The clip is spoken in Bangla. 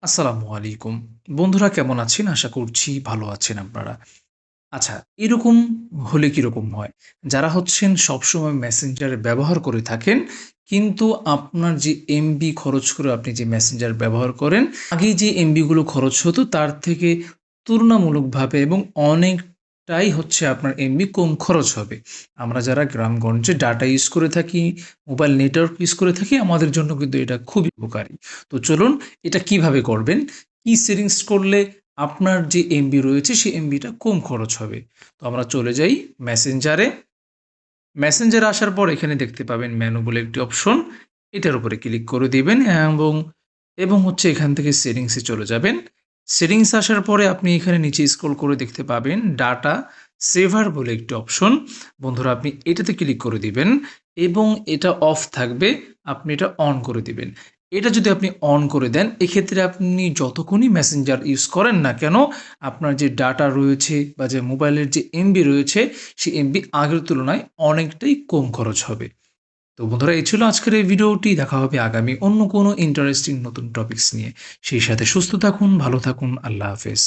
আসসালামু আলাইকুম। বন্ধুরা কেমন আছেন? আশা করছি ভালো আছেন আপনারা। আচ্ছা, এরকম হলে কিরকম হয়? যারা হচ্ছেন সবসময় মেসেঞ্জার ব্যবহার করে থাকেন, কিন্তু আপনার যে এমবি খরচ করে আপনি যে মেসেঞ্জার ব্যবহার করেন, আগে যে এমবি গুলো খরচ হতো তার থেকে তুলনামূলকভাবে এবং অনেকটাই হচ্ছে আপনার এমবি কম খরচ হবে। আমরা যারা গ্রামগঞ্জে ডাটা ইউজ করে থাকি, মোবাইল নেটওয়ার্ক ইউজ করে থাকি, আমাদের জন্য কিন্তু এটা খুবই উপকারী। তো চলুন এটা কিভাবে করবেন? কি সেটিংস করলে আপনার যে এমবি রয়েছে সেই এমবিটা কম খরচ হবে। তো আমরা চলে যাই মেসেঞ্জারে। মেসেঞ্জারে আসার পর এখানে দেখতে পাবেন মেনু বলে একটি অপশন। এটার উপরে ক্লিক করে দিবেন এবং হচ্ছে এখান থেকে সেটিংসে চলে যাবেন। সেটিংস আসার পরে আপনি এখানে নিচে স্ক্রল করে দেখতে পাবেন ডাটা সেভার বলে একটি অপশন। বন্ধুরা আপনি এটাতে ক্লিক করে দিবেন এবং এটা অফ থাকবে, আপনি এটা অন করে দিবেন। এটা যদি আপনি অন করে দেন, এক্ষেত্রে আপনি যতক্ষণই মেসেঞ্জার ইউজ করেন না কেন, আপনার যে ডাটা রয়েছে বা যে মোবাইলের যে এমবি রয়েছে, সেই এমবি আগের তুলনায় অনেকটাই কম খরচ হবে। তো বন্ধুরা এই ছিল আজকের এই ভিডিওটি। দেখা হবে আগামী অন্য কোনো ইন্টারেস্টিং নতুন টপিকস নিয়ে। সেই সাথে সুস্থ থাকুন, ভালো থাকুন। আল্লাহ হাফেজ।